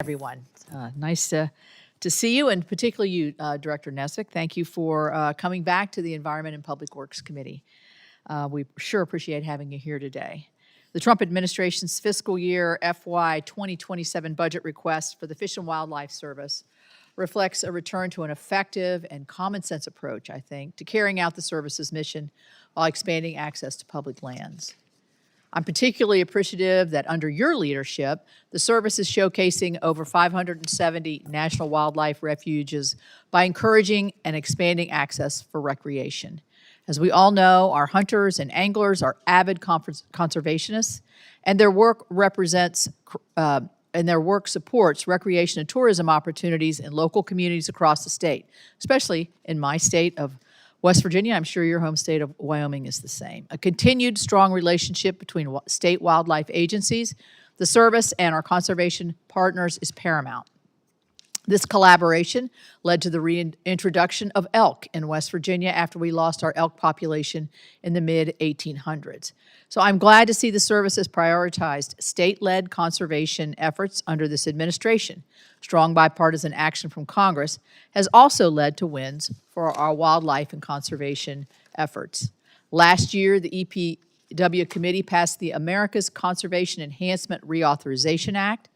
Everyone. Nice to see you, and particularly you, Director Nesbitt. Thank you for coming back to the Environment and Public Works Committee. We sure appreciate having you here today. The Trump administration's fiscal year FY2027 budget request for the Fish and Wildlife Service reflects a return to an effective and common sense approach, I think, to carrying out the service's mission while expanding access to public lands. I'm particularly appreciative that under your leadership, the service is showcasing over 570 national wildlife refuges by encouraging and expanding access for recreation. As we all know, our hunters and anglers are avid conservationists, and their work supports recreation and tourism opportunities in local communities across the state, especially in my state of West Virginia. I'm sure your home state of Wyoming is the same. A continued strong relationship between state wildlife agencies, the service, and our conservation partners is paramount. This collaboration led to the reintroduction of elk in West Virginia after we lost our elk population in the mid-1800s. So I'm glad to see the service has prioritized state-led conservation efforts under this administration. Strong bipartisan action from Congress has also led to wins for our wildlife and conservation efforts. Last year, the EPW committee passed the America's Conservation Enhancement Reauthorization Act.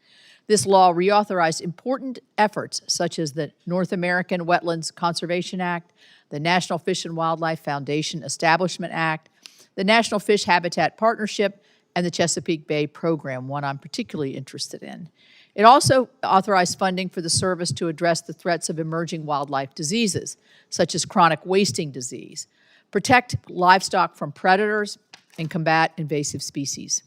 This law reauthorized important efforts such as the North American Wetlands Conservation Act, the National Fish and Wildlife Foundation Establishment Act, the National Fish Habitat Partnership, and the Chesapeake Bay Program, one I'm particularly interested in. It also authorized funding for the service to address the threats of emerging wildlife diseases, such as chronic wasting disease, protect livestock from predators, and combat invasive species.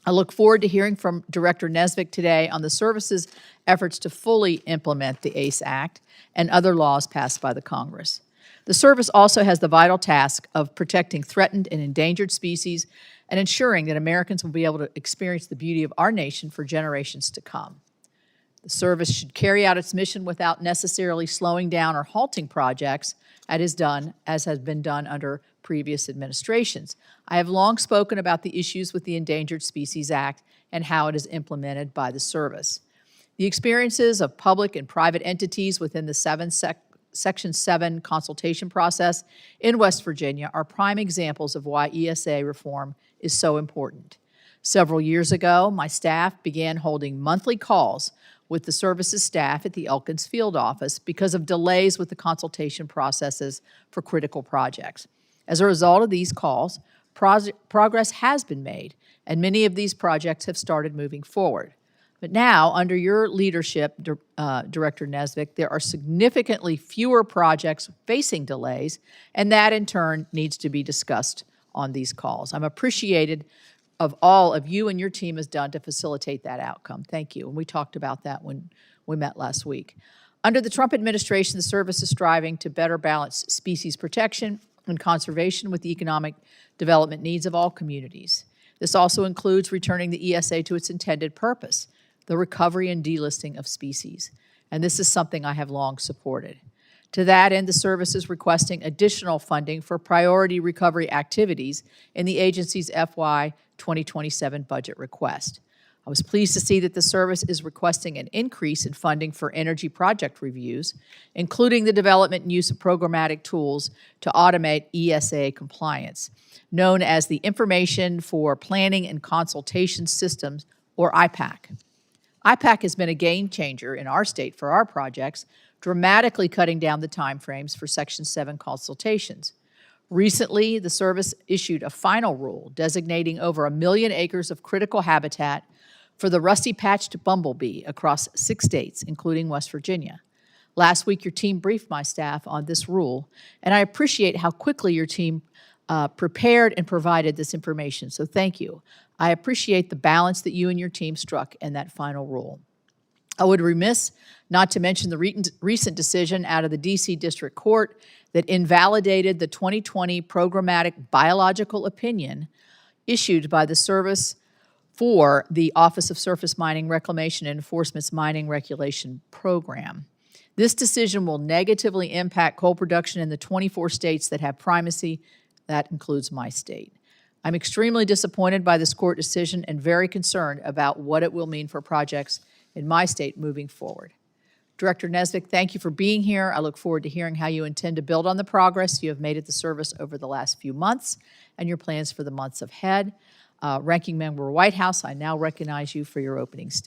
I look forward to hearing from Director Nesbitt today on the service's efforts to fully implement the ACE Act and other laws passed by the Congress. The service also has the vital task of protecting threatened and endangered species and ensuring that Americans will be able to experience the beauty of our nation for generations to come. The service should carry out its mission without necessarily slowing down or halting projects, as has been done under previous administrations. I have long spoken about the issues with the Endangered Species Act and how it is implemented by the service. The experiences of public and private entities within the Section 7 consultation process in West Virginia are prime examples of why ESA reform is so important. Several years ago, my staff began holding monthly calls with the service's staff at the Elkins Field Office because of delays with the consultation processes for critical projects. As a result of these calls, progress has been made, and many of these projects have started moving forward. But now, under your leadership, Director Nesbitt, there are significantly fewer projects facing delays, and that in turn needs to be discussed on these calls. I'm appreciated of all of you and your team has done to facilitate that outcome. Thank you. And we talked about that when we met last week. Under the Trump administration, the service is striving to better balance species protection and conservation with the economic development needs of all communities. This also includes returning the ESA to its intended purpose, the recovery and delisting of species. And this is something I have long supported. To that end, the service is requesting additional funding for priority recovery activities in the agency's FY2027 budget request. I was pleased to see that the service is requesting an increase in funding for energy project reviews, including the development and use of programmatic tools to automate ESA compliance, known as the Information for Planning and Consultation Systems, or IPAC. IPAC has been a game changer in our state for our projects, dramatically cutting down the timeframes for Section 7 consultations. Recently, the service issued a final rule designating over 1 million acres of critical habitat for the rusty-patched bumblebee across 6 states, including West Virginia. Last week, your team briefed my staff on this rule, and I appreciate how quickly your team prepared and provided this information, so thank you. I appreciate the balance that you and your team struck in that final rule. I would be remiss not to mention the recent decision out of the D.C. District Court that invalidated the 2020 programmatic biological opinion issued by the service for the Office of Surface Mining Reclamation and Enforcement's Mining Regulation Program. This decision will negatively impact coal production in the 24 states that have primacy. That includes my state. I'm extremely disappointed by this court decision and very concerned about what it will mean for projects in my state moving forward. Director Nesbitt, thank you for being here. I look forward to hearing how you intend to build on the progress you have made at the service over the last few months and your plans for the months ahead. Ranking Member Whitehouse, I now recognize you for your opening statement.